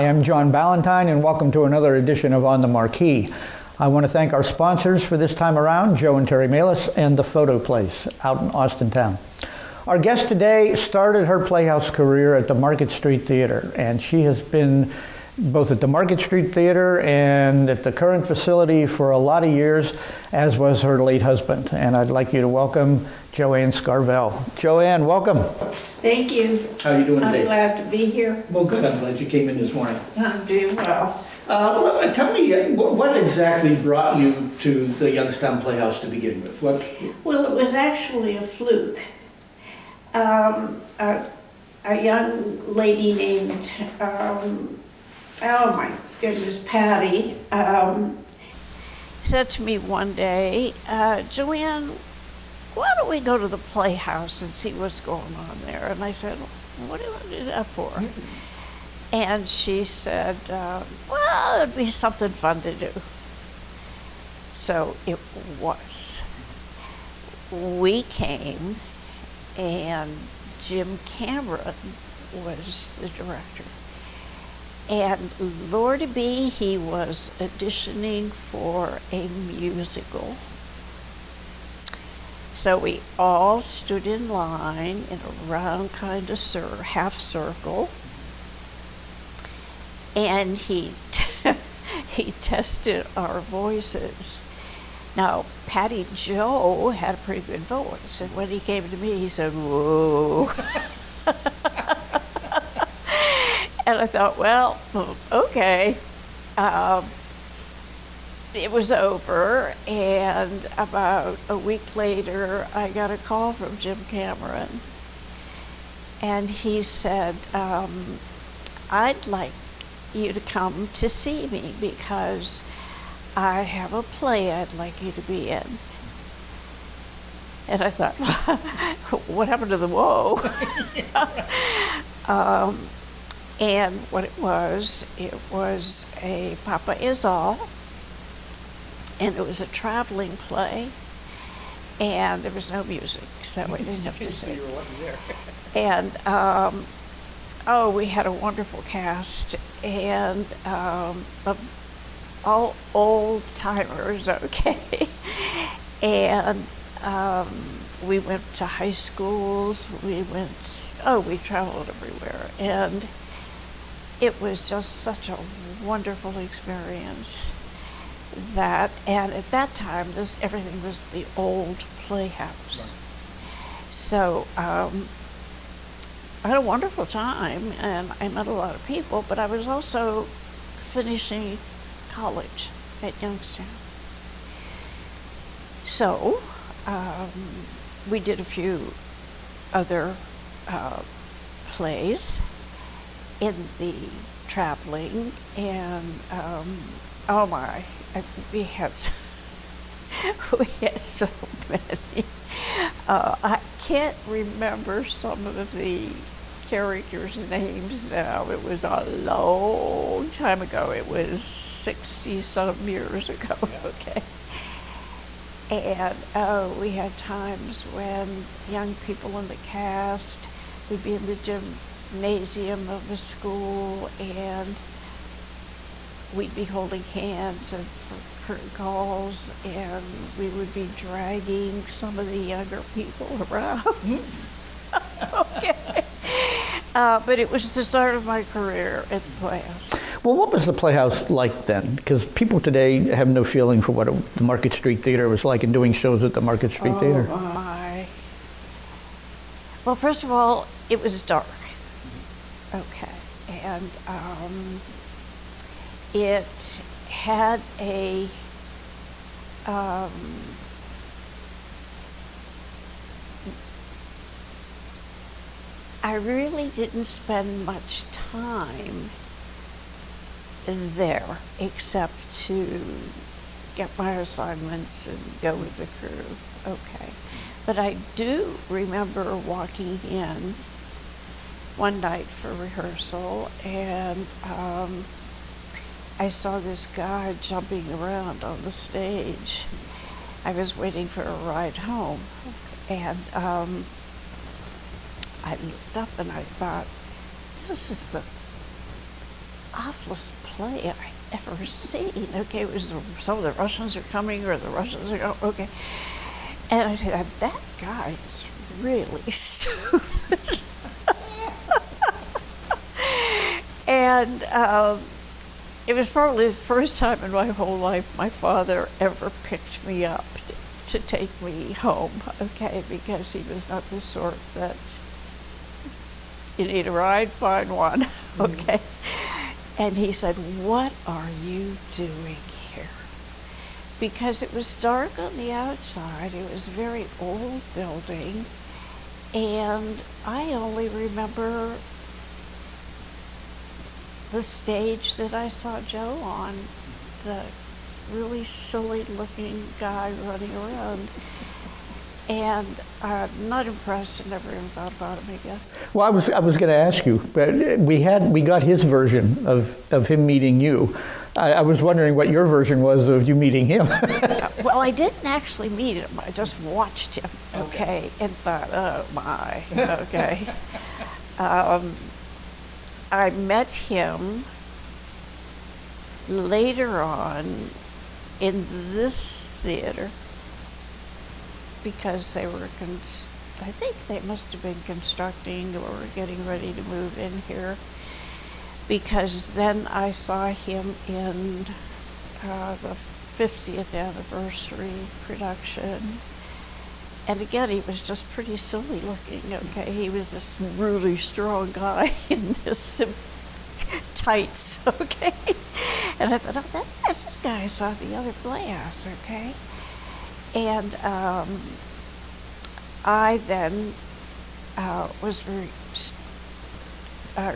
I'm John Ballantyne, and welcome to another edition of On the Marquee. I want to thank our sponsors for this time around, Joe and Terry Malis and The Photo Place out in Austintown. Our guest today started her Playhouse career at the Market Street Theater, and she has been both at the Market Street Theater and at the current facility for a lot of years, as was her late husband. And I'd like you to welcome Joanne Scarvell. Joanne, welcome. Thank you. How are you doing today? I'm glad to be here. Well, good. I'm glad you came in this morning. I'm doing well. Tell me, what exactly brought you to the Youngstown Playhouse to begin with? Well, it was actually a fluke. A young lady named, oh my goodness, Patty, said to me one day, Joanne, why don't we go to the Playhouse and see what's going on there? And I said, what do you want to do that for? And she said, well, it'd be something fun to do. So it was. We came, and Jim Cameron was the director. And Lord be, he was auditioning for a musical. So we all stood in line in a round kind of half circle. And he tested our voices. Now, Patty Joe had a pretty good voice, and when he came to me, he said, whoa. And I thought, well, okay. It was over, and about a week later, I got a call from Jim Cameron, and he said, I'd like you to come to see me because I have a play I'd like you to be in. And I thought, what happened to the whoa? And what it was a Papa Is All, and it was a traveling play, and there was no music, so we didn't have to sing. And we had a wonderful cast, and all old timers, okay. And we went to high schools. We traveled everywhere, and it was just such a wonderful experience. And at that time, everything was the old Playhouse. Right. So I had a wonderful time, and I met a lot of people, but I was also finishing college at Youngstown. So we did a few other plays in the traveling, and we had so many. I can't remember some of the characters' names now. It was a long time ago. It was 60-some years ago, okay? And we had times when young people in the cast would be in the gymnasium of the school, and we'd be holding hands and for curtain calls, and we would be dragging some of the younger people around. Okay. But it was the start of my career at the Playhouse. Well, what was the Playhouse like then? Because people today have no feeling for what the Market Street Theater was like in doing shows at the Market Street Theater. Oh, my. Well, first of all, it was dark. Okay. And it had a I really didn't spend much time there except to get my assignments and go with the crew. Okay. But I do remember walking in one night for rehearsal, and I saw this guy jumping around on the stage. I was waiting for a ride home, and I looked up and I thought, this is the awfulest play I ever seen. Okay, it was some of the Russians are coming or the Russians are okay. And I said, that guy is really stupid. And it was probably the first time in my whole life my father ever picked me up to take me home, okay, because he was not the sort that you need a ride, find one, okay. And he said, what are you doing here? Because it was dark on the outside, it was a very old building, and I only remember the stage that I saw Joe on, the really silly looking guy running around. And I'm not impressed, I never even thought about him again. Well, I was going to ask you, but we got his version of him meeting you. I was wondering what your version was of you meeting him. Well, I didn't actually meet him. I just watched him, okay, and thought, oh my, okay. I met him later on in this theater because they were, I think they must have been constructing or getting ready to move in here, because then I saw him in the 50th anniversary production. And again, he was just pretty silly looking, okay? He was this really strong guy in this tights, okay? And I thought, oh, that's this guy I saw at the other Playhouse, okay? And I then was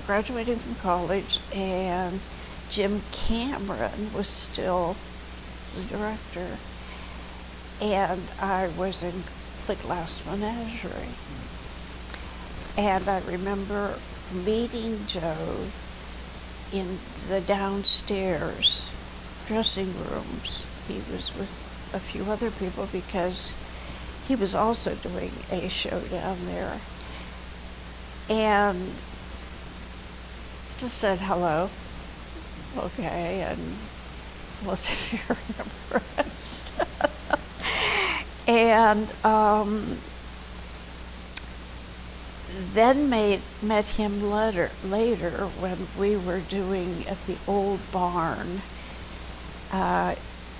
graduating from college, and Jim Cameron was still the director. And I was in the Glass Menagerie. And I remember meeting Joe in the downstairs dressing rooms. He was with a few other people because he was also doing a show down there. And just said hello, okay, and most of you remember rest. And then met him later when we were doing at the old barn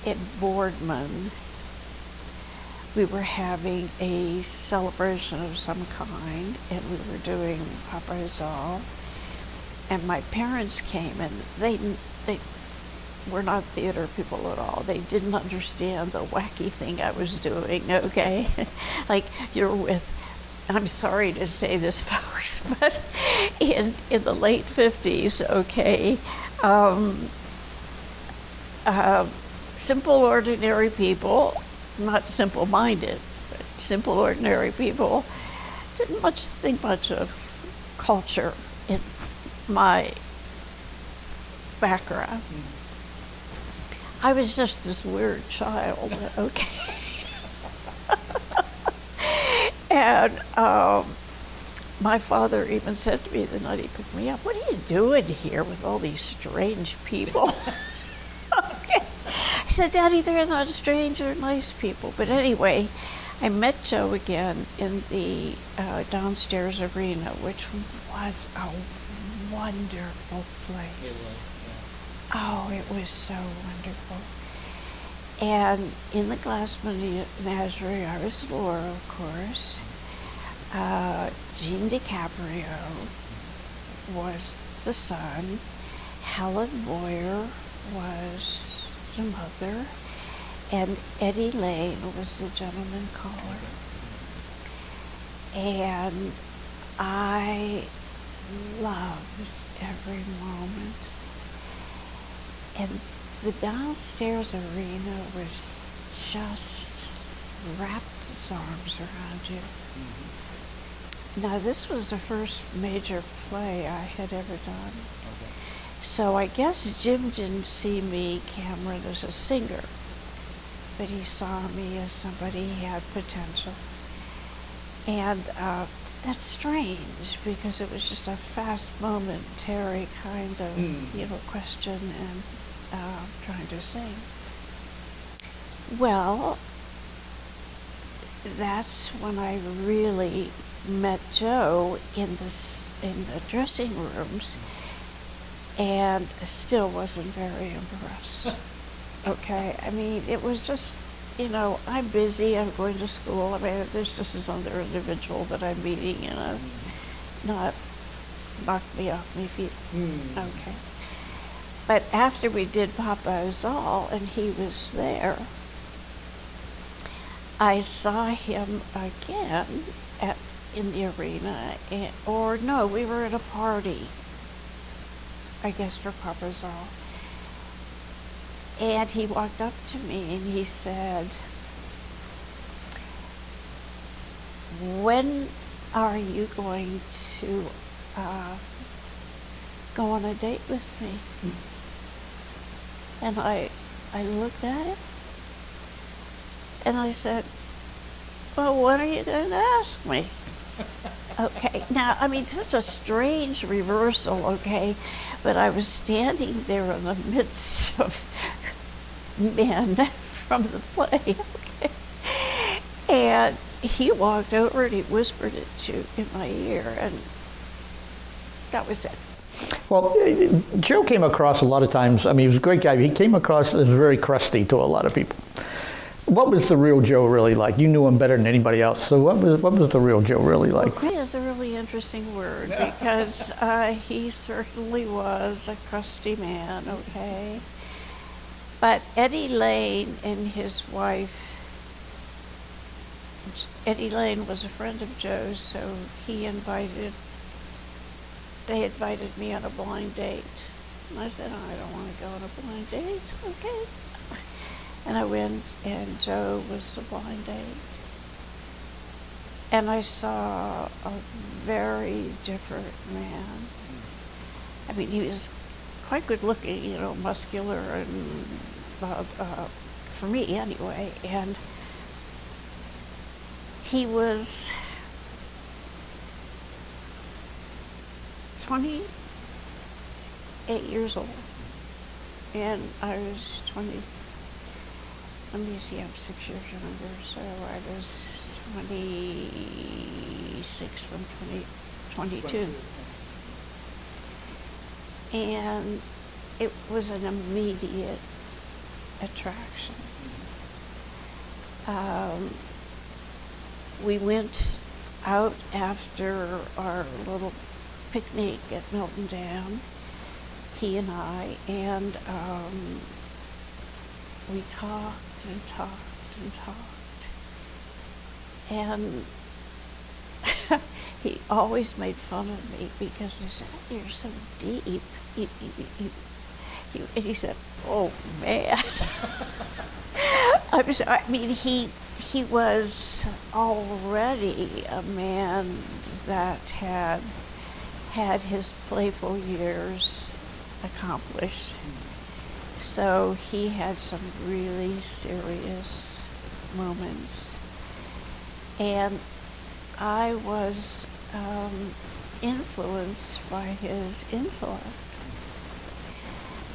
in Boardman. We were having a celebration of some kind, and we were doing Paparazal. And my parents came, and they were not theater people at all. They didn't understand the wacky thing I was doing, okay? Like, you're with, I'm sorry to say this, folks, but in the late 50s, okay, simple, ordinary people, not simple-minded, but simple, ordinary people, didn't think much of culture in my background. I was just this weird child, okay? And my father even said to me the night he picked me up, "What are you doing here with all these strange people?" Okay. I said, "Daddy, they're not strange, they're nice people." But anyway, I met Joe again in the downstairs arena, which was a wonderful place. Oh, it was so wonderful. And in the Glass Menagerie, I was Laura, of course. Jean DiCaprio was the son. Helen Boyer was the mother. And Eddie Lane was the gentleman caller. And I loved every moment. And the downstairs arena was just wrapped its arms around you. Mm-hmm. Now, this was the first major play I had ever done. Okay. So I guess Jim didn't see me, Cameron, as a singer, but he saw me as somebody who had potential. And that's strange because it was just a fast momentary kind of, question and trying to sing. Well, that's when I really met Joe in the dressing rooms, and still wasn't very impressed. Okay, I mean, it was just, I'm busy, I'm going to school. I mean, there's just this other individual that I'm meeting, not knock me off my feet. Okay. But after we did Papa Zal and he was there, I saw him again in the arena, we were at a party, I guess for Papa Zal. And he walked up to me and he said, "When are you going to go on a date with me?" And I looked at him and I said, "Well, when are you going to ask me?" Okay, now, I mean, such a strange reversal, okay, but I was standing there in the midst of men from the play, okay, and he walked over and he whispered it in my ear, and that was it. Well, Joe came across a lot of times, I mean, he was a great guy, but he came across as very crusty to a lot of people. What was the real Joe really like? You knew him better than anybody else, so what was the real Joe really like? Crusty is a really interesting word because he certainly was a crusty man, okay? But Eddie Lane and his wife, Eddie Lane was a friend of Joe's, so they invited me on a blind date. And I said, "I don't want to go on a blind date." Okay. And I went, and Joe was a blind date. And I saw a very different man. I mean, he was quite good looking, muscular, and for me anyway. And he was 28 years old, and I was 20. Let me see, I'm 6 years younger, so I was 26 from 22. And it was an immediate attraction. We went out after our little picnic at Milton Dam, he and I, and we talked and talked and talked. And he always made fun of me because he said, "Oh, you're so deep." And he said, "Oh, man." He was already a man that had his playful years accomplished. So he had some really serious moments. And I was influenced by his intellect.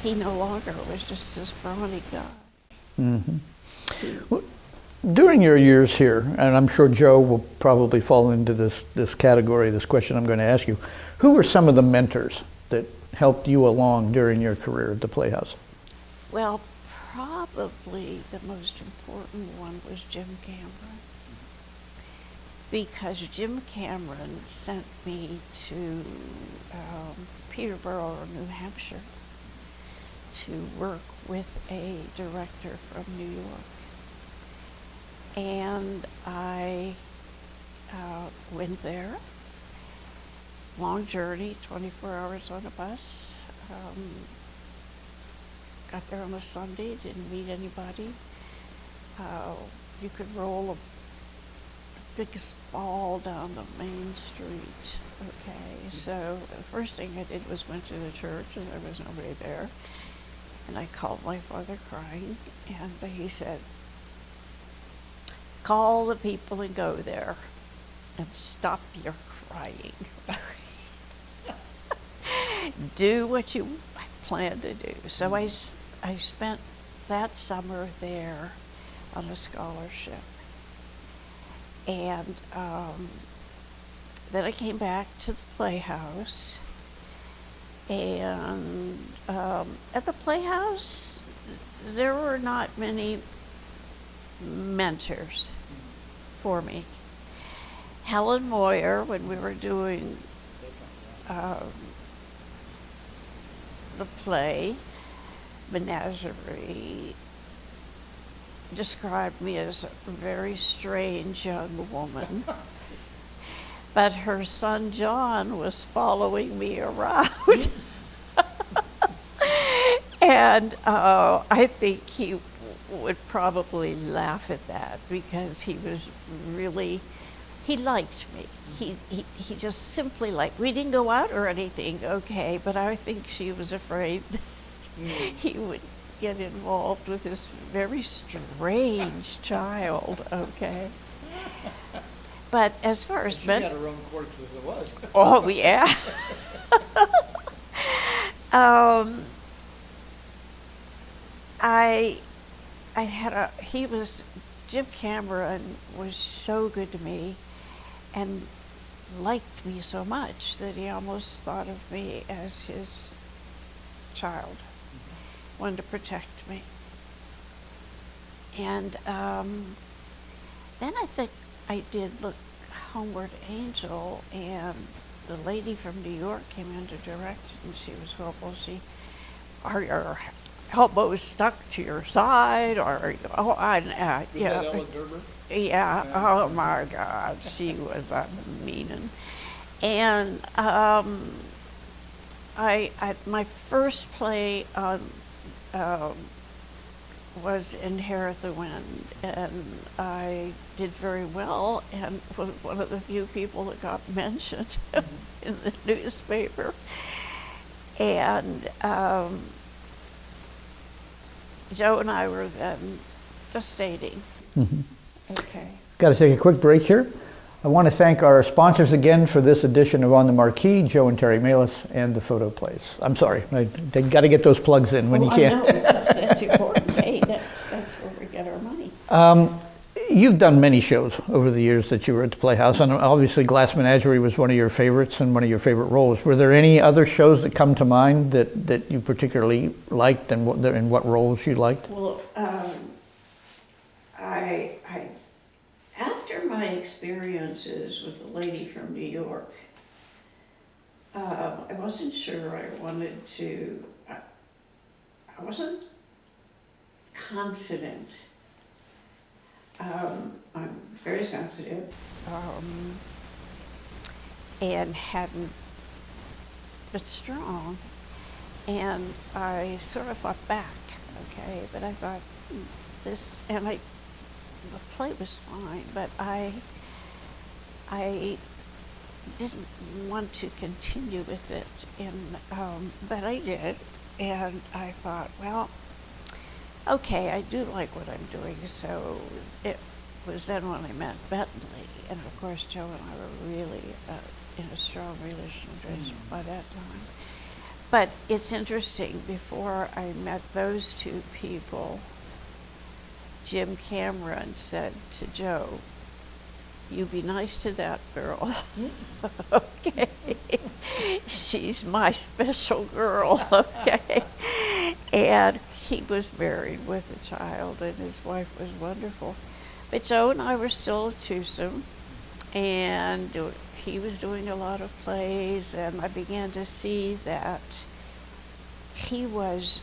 He no longer was just this brawny guy. Mm-hmm. Well, during your years here, and I'm sure Joe will probably fall into this category, this question I'm going to ask you, who were some of the mentors that helped you along during your career at the Playhouse? Well, probably the most important one was Jim Cameron, because Jim Cameron sent me to Peterborough, New Hampshire, to work with a director from New York. And I went there, long journey, 24 hours on a bus. Got there on a Sunday, didn't meet anybody. You could roll the biggest ball down the main street. Okay, so the first thing I did was went to the church, and there was nobody there. And I called my father crying, and he said, "Call the people and go there and stop your trying. Do what you plan to do. So I spent that summer there on a scholarship. And then I came back to the Playhouse. And at the Playhouse, there were not many mentors for me. Helen Moyer, when we were doing the play, Menagerie, described me as a very strange young woman. But her son John was following me around. And I think he would probably laugh at that because he was really, he liked me. He just simply liked, we didn't go out or anything, okay, but I think she was afraid that he would get involved with this very strange child, okay? But as far as she had her own quirks as it was. Oh, yeah. Jim Cameron was so good to me and liked me so much that he almost thought of me as his child, wanted to protect me. And then I think I did Homeward Angel, and the lady from New York came in to direct, and she was horrible. Are your elbows stuck to your side, or yeah. Ellen Gerber? Yeah. Oh my God, she was a mean one. And my first play was Inherit the Wind, and I did very well, and was one of the few people that got mentioned in the newspaper. And Joe and I were then just dating. Mm-hmm. Okay. Got to take a quick break here. I want to thank our sponsors again for this edition of On the Marquee, Joe and Terry Malis, and the Photo Place. I'm sorry, they got to get those plugs in when you can. I know, that's important. Hey, that's where we get our money. You've done many shows over the years that you were at the Playhouse, and obviously Glass Menagerie was one of your favorites and one of your favorite roles. Were there any other shows that come to mind that you particularly liked, and what roles you liked? Well, I after my experiences with the lady from New York, I wasn't sure I wanted to. I wasn't confident. I'm very sensitive, and hadn't, but strong, and I sort of fought back, okay, but I thought this, and the play was fine, but I didn't want to continue with it, and but I did, and I thought, well, okay, I do like what I'm doing, so it was then when I met Bentley, and of course Joe and I were really in a strong relationship by that time. But it's interesting, before I met those two people, Jim Cameron said to Joe, "You be nice to that girl." Okay. She's my special girl, okay? And he was married with a child, and his wife was wonderful. But Joe and I were still at Tucson, and he was doing a lot of plays, and I began to see that he was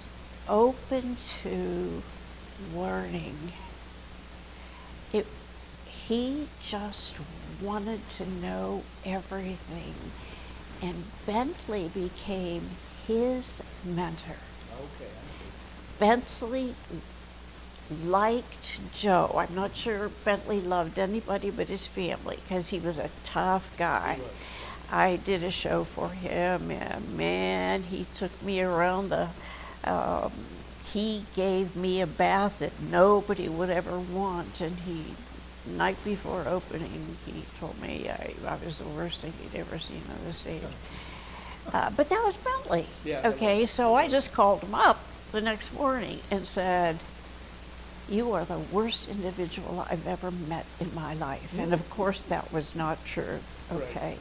open to learning. He just wanted to know everything, and Bentley became his mentor. Okay. Bentley liked Joe. I'm not sure Bentley loved anybody but his family, because he was a tough guy. I did a show for him, and man, he took me around he gave me a bath that nobody would ever want, and he night before opening, he told me I was the worst thing he'd ever seen on the stage. But that was Bentley. Yeah, okay, so I just called him up the next morning and said, "You are the worst individual I've ever met in my life." And of course that was not true, okay? Right.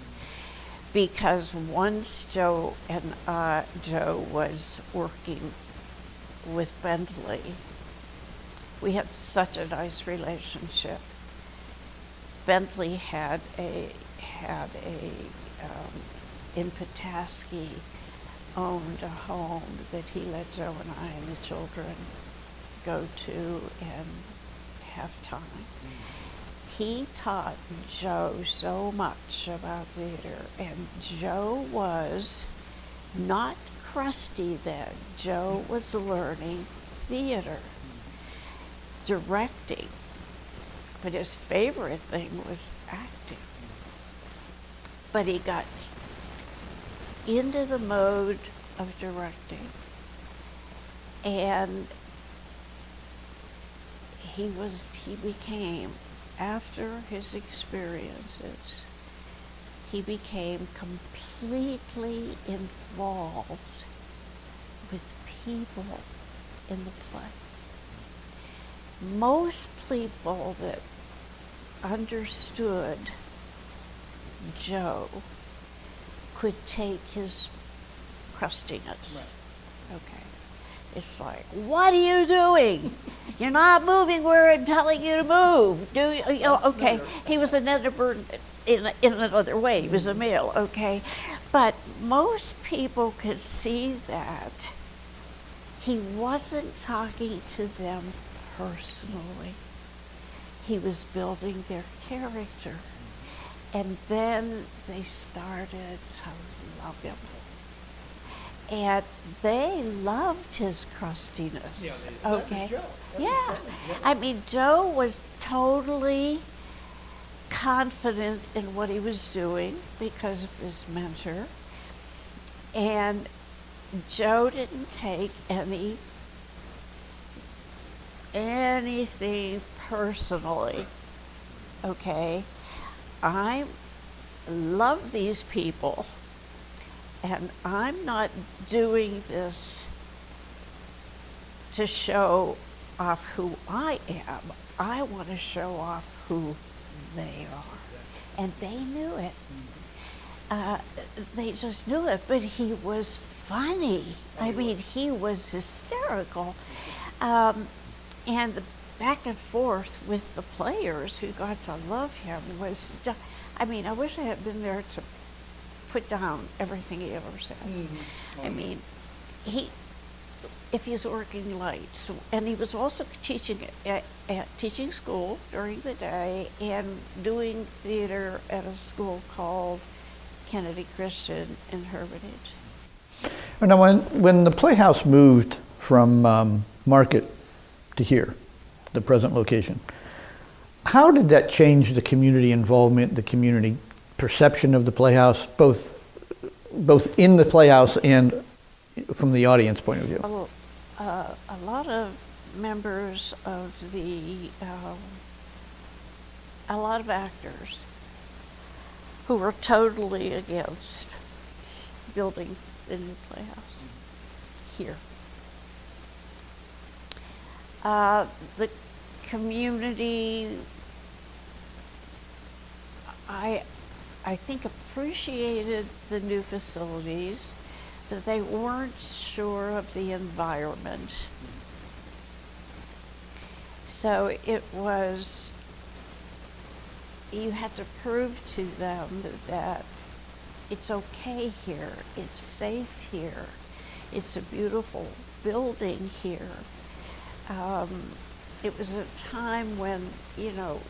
Because once Joe was working with Bentley, we had such a nice relationship. Bentley had in Petoskey, owned a home that he let Joe and I and the children go to and have time. He taught Joe so much about theater, and Joe was not crusty then. Joe was learning theater, directing, but his favorite thing was acting. But he got into the mode of directing, and he became, after his experiences, he became completely involved with people in the play. Most people that understood Joe could take his crustiness. Right. Okay. It's like, what are you doing? You're not moving where I'm telling you to move. Do you know, okay. He was another bird in another way. He was a male, okay. But most people could see that he wasn't talking to them personally. He was building their character. And then they started to love him. And they loved his crustiness. Yeah, okay. Joe. Yeah. I mean, Joe was totally confident in what he was doing because of his mentor. And Joe didn't take anything personally. Okay. I love these people. And I'm not doing this to show off who I am. I want to show off who they are. And they knew it. They just knew it. But he was funny. I mean, he was hysterical. And the back and forth with the players who got to love him was, I mean, I wish I had been there to put down everything he ever said. Mm-hmm. I mean, if he's working late, and he was also teaching at teaching school during the day and doing theater at a school called Kennedy Christian in Hermitage. Now, when the Playhouse moved from Market to here, the present location, how did that change the community involvement, the community perception of the Playhouse, both in the Playhouse and from the audience point of view? Well, a lot of members of a lot of actors who were totally against building the new Playhouse here. The community, I think, appreciated the new facilities, but they weren't sure of the environment. So it was, you had to prove to them that it's okay here, it's safe here, it's a beautiful building here. It was a time when, you know,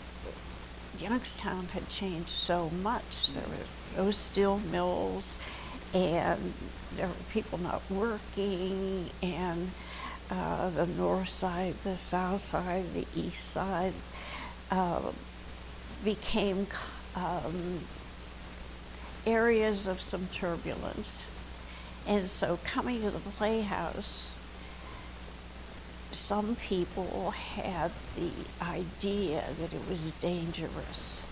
Youngstown had changed so much. There were no steel mills, and there were people not working, and the north side, the south side, the east side became areas of some turbulence. And so coming to the Playhouse some people had the idea that it was dangerous.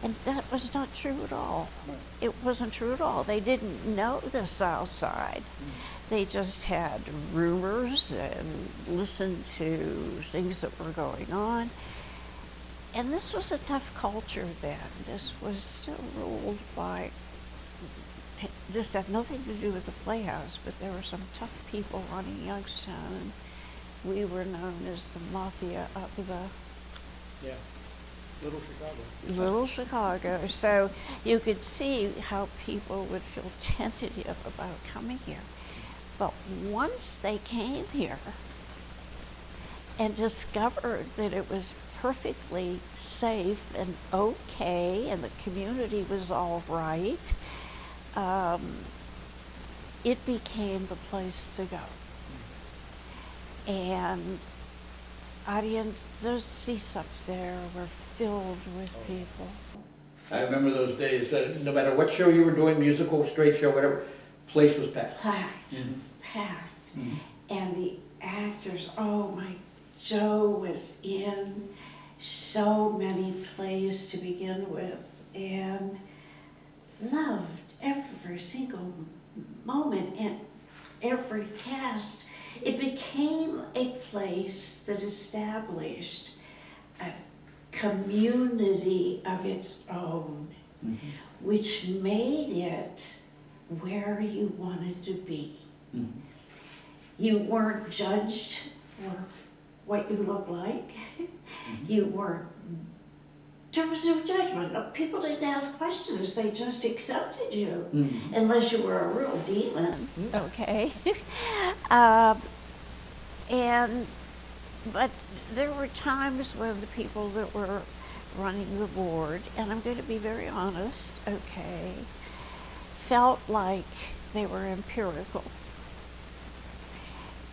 And that was not true at all. Right. It wasn't true at all. They didn't know the South Side. They just had rumors and listened to things that were going on. And this was a tough culture then. This was still ruled by, this had nothing to do with the Playhouse, but there were some tough people running Youngstown, and we were known as the mafia of the Yeah. Little Chicago. Little Chicago. So you could see how people would feel tentative about coming here. But once they came here and discovered that it was perfectly safe and okay and the community was all right, it became the place to go. And audiences seats up there were filled with people. I remember those days that no matter what show you were doing, musical, straight show, whatever, place was packed. Packed, Mhm. packed. Mhm. And the actors, oh my, Joe was in so many plays to begin with and loved every single moment and every cast. It became a place that established a community of its own, which made it where you wanted to be. You weren't judged for what you look like. You weren't, there was no judgment. No, people didn't ask questions, they just accepted you, unless you were a real demon. Okay. But there were times when the people that were running the board, and I'm going to be very honest, okay, felt like they were empirical.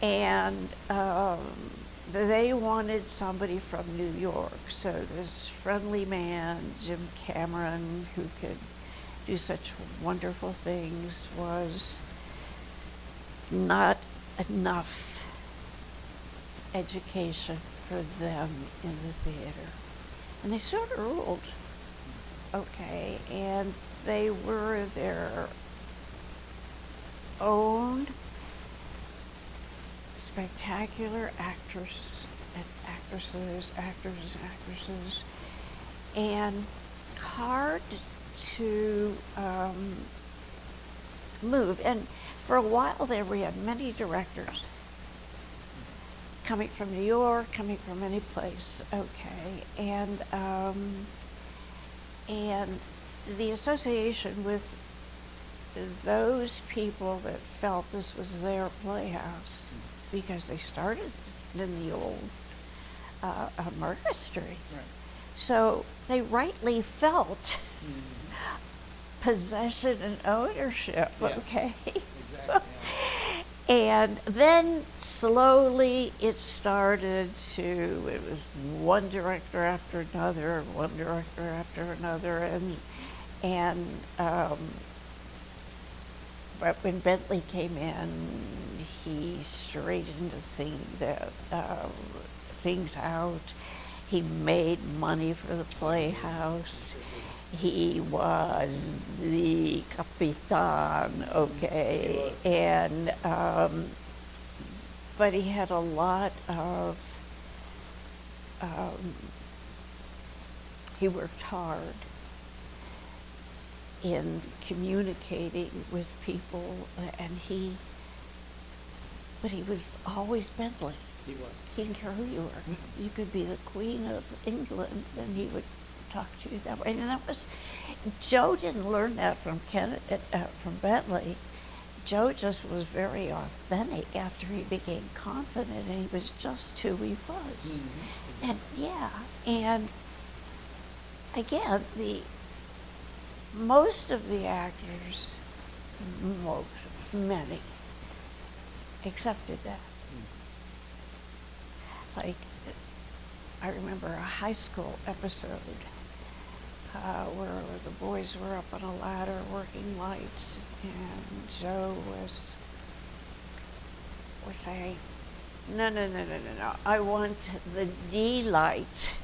And they wanted somebody from New York. So this friendly man, Jim Cameron, who could do such wonderful things, was not enough education for them in the theater. And they sort of ruled, okay, and they were their own spectacular actors and actresses, and hard to move. And for a while there, we had many directors coming from New York, coming from any place, okay, and the association with those people that felt this was their playhouse, because they started in the old Marquee Street. Right. So they rightly felt possession and ownership, okay? Exactly, yeah. And then slowly it started to, it was one director after another, but when Bentley came in, he straightened things out. He made money for the Playhouse. He was the Capitan, okay, and but he had a lot of, he worked hard in communicating with people, but he was always Bentley. He was. He didn't care who you were. You could be the Queen of England, and he would talk to you that way. And that was, Joe didn't learn that from Bentley. Joe just was very authentic after he became confident, and he was just who he was. Mm-hmm. And again, most of the actors, many, accepted that. Like, I remember a high school episode where the boys were up on a ladder working lights, and Joe was saying, no, no, no, no, no, no. I want the D light.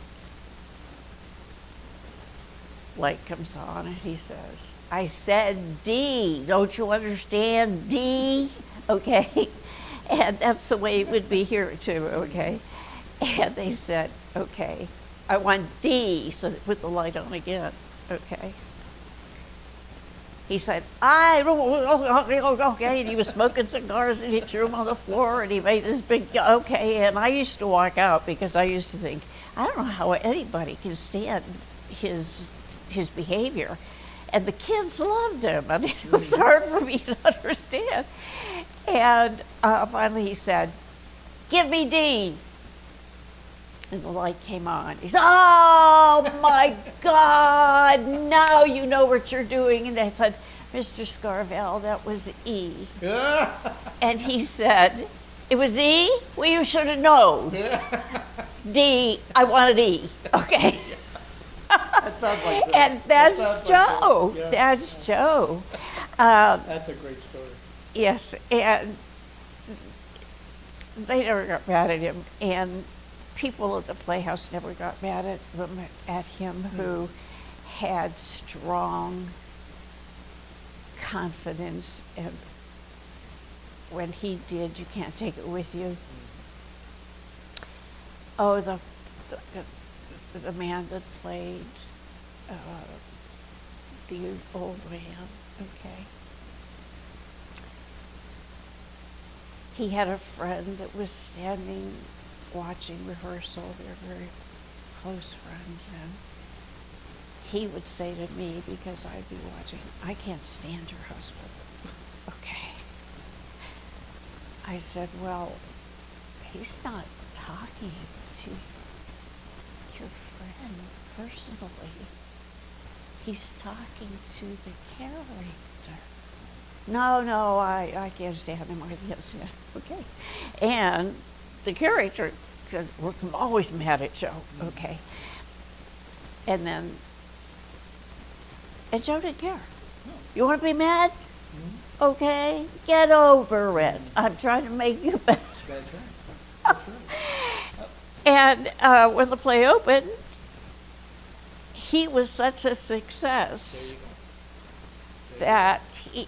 Light comes on and he says, I said D, don't you understand? D, okay? And that's the way it would be here too, okay? And they said, okay, I want D, so they put the light on again, okay? He said, okay, and he was smoking cigars and he threw them on the floor and he made this big, okay, and I used to walk out because I used to think, I don't know how anybody can stand his behavior. And the kids loved him. I mean, it was hard for me to understand. And finally he said, give me D. And the light came on. He said, oh my God, now you know what you're doing. And I said, Mr. Scarvell, that was E. And he said, it was E? Well, you should have known. D, I wanted E, okay? That sounds like Joe. And that's Joe. Like Joe. Yeah. That's Joe. That's a great story. Yes, and they never got mad at him, and people at the Playhouse never got mad at him who had strong confidence, and when he did, you can't take it with you. Oh, the man that played the old man, okay. He had a friend that was standing watching rehearsal. They were very close friends, and he would say to me, because I'd be watching, I can't stand your husband. Okay. I said, well, he's not talking to your friend personally. He's talking to the character. No, I can't stand him. I can't stand him. Okay. And the character was always mad at Joe. Okay. And Joe didn't care. You want to be mad? Okay, get over it. I'm trying to make you better. That's right. And when the play opened, he was such a success that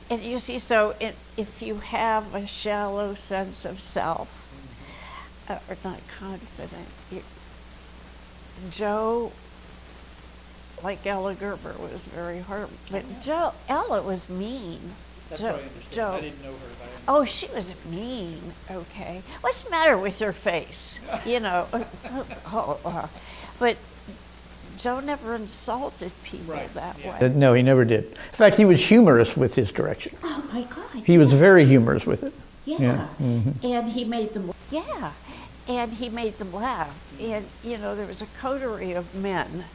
and you see, so if you have a shallow sense of self, or not confident, Joe, like Ella Gerber, was very hard, but Ella was mean. That's what I understood. Joe. I didn't know her. Oh, she was mean. Okay, what's the matter with your face? You know, but Joe never insulted people that way. No, he never did. In fact, he was humorous with his direction. Oh my God! He was very humorous with it. Yeah. And he made them. Yeah, and he made them laugh. And you know, there was a coterie of men,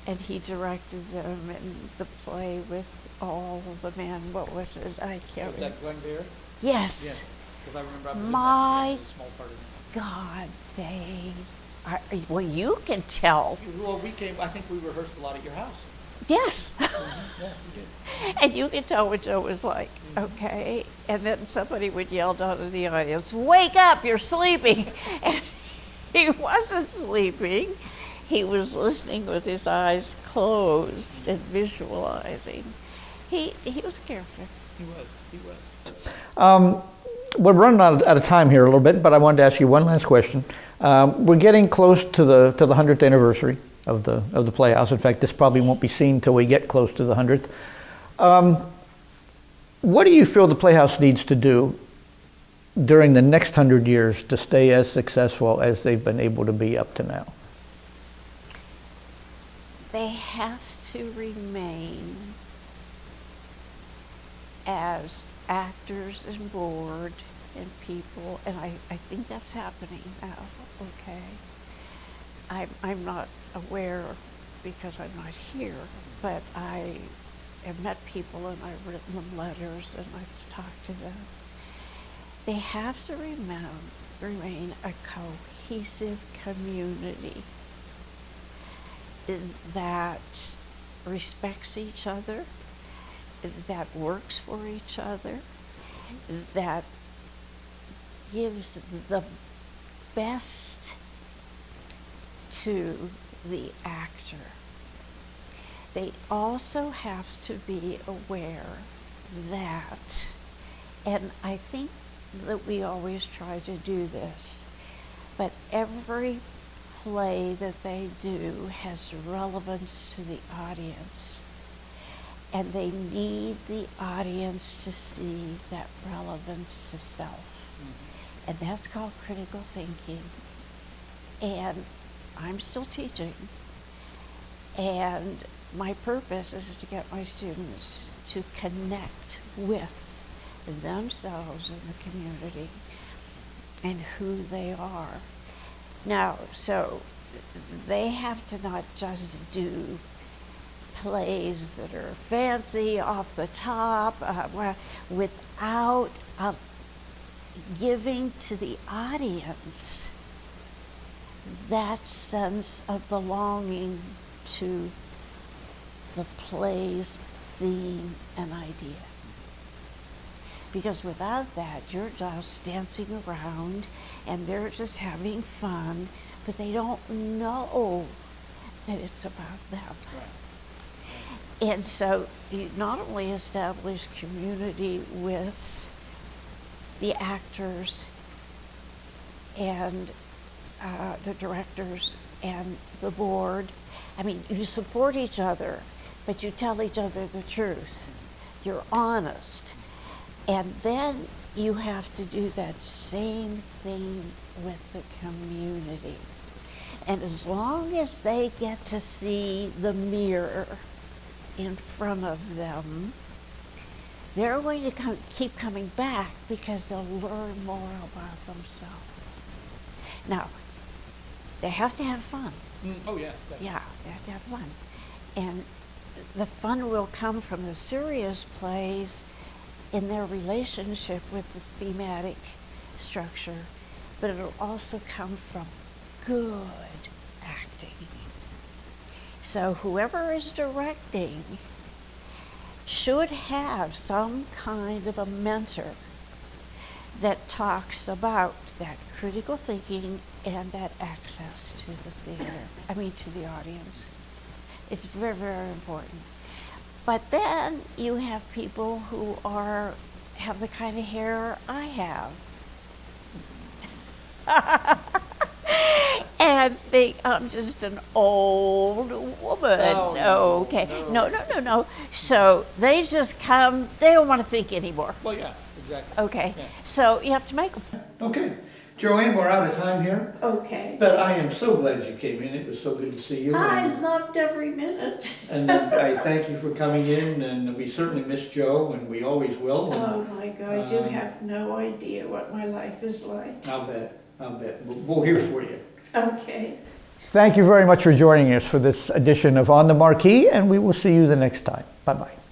and he directed them in the play with all of the men. What was it? I can't Was remember. that Glenn Bear? Yes. Yeah. Because I remember I was in My that, a small part of it. God, they are, well, you can tell. Well, we came, I think we rehearsed a lot at your house. Yes. Yeah, we did. And you can tell what Joe was like, okay? And then somebody would yell down in the audience, wake up, you're sleeping. And he wasn't sleeping. He was listening with his eyes closed and visualizing. He was a character. He was. We're running out of time here a little bit, but I wanted to ask you one last question. We're getting close to the 100th anniversary of the Playhouse. In fact, this probably won't be seen till we get close to the 100th. What do you feel the Playhouse needs to do during the next 100 years to stay as successful as they've been able to be up to now? They have to remain as actors and board and people, and I think that's happening now, okay? I'm not aware because I'm not here, but I have met people and I've written them letters and I've talked to them. They have to remain a cohesive community that respects each other, that works for each other, that gives the best to the actor. They also have to be aware that, and I think that we always try to do this, but every play that they do has relevance to the audience. And they need the audience to see that relevance to self. Mm-hmm. And that's called critical thinking. And I'm still teaching. And my purpose is to get my students to connect with themselves in the community and who they are. Now, so they have to not just do plays that are fancy, off the top, without giving to the audience that sense of belonging to the play's theme and idea. Because without that, you're just dancing around and they're just having fun, but they don't know that it's about them. Right. And so you not only establish community with the actors and the directors and the board. I mean, you support each other, but you tell each other the truth. You're honest. And then you have to do that same thing with the community. And as long as they get to see the mirror in front of them, they're going to keep coming back because they'll learn more about themselves. Now, they have to have fun. Oh yeah. Definitely. Yeah, they have to have fun. And the fun will come from the serious plays in their relationship with the thematic structure, but it'll also come from good acting. So whoever is directing should have some kind of a mentor that talks about that critical thinking and that access to the to the audience. It's very, very important. But then you have people who have the kind of hair I have. And think I'm just an old woman. Oh, okay. No. So they just come, they don't want to think anymore. Well, yeah, exactly. Okay. Yeah. So you have to make them. Okay. Joanne, we're out of time here, Okay. but I am so glad you came in. It was so good to see you. I loved every minute. And I thank you for coming in, and we certainly miss Joe, and we always will. Oh my God, you have no idea what my life is like. I'll bet. We'll hear for you. Okay. Thank you very much for joining us for this edition of On the Marquee, and we will see you the next time. Bye-bye.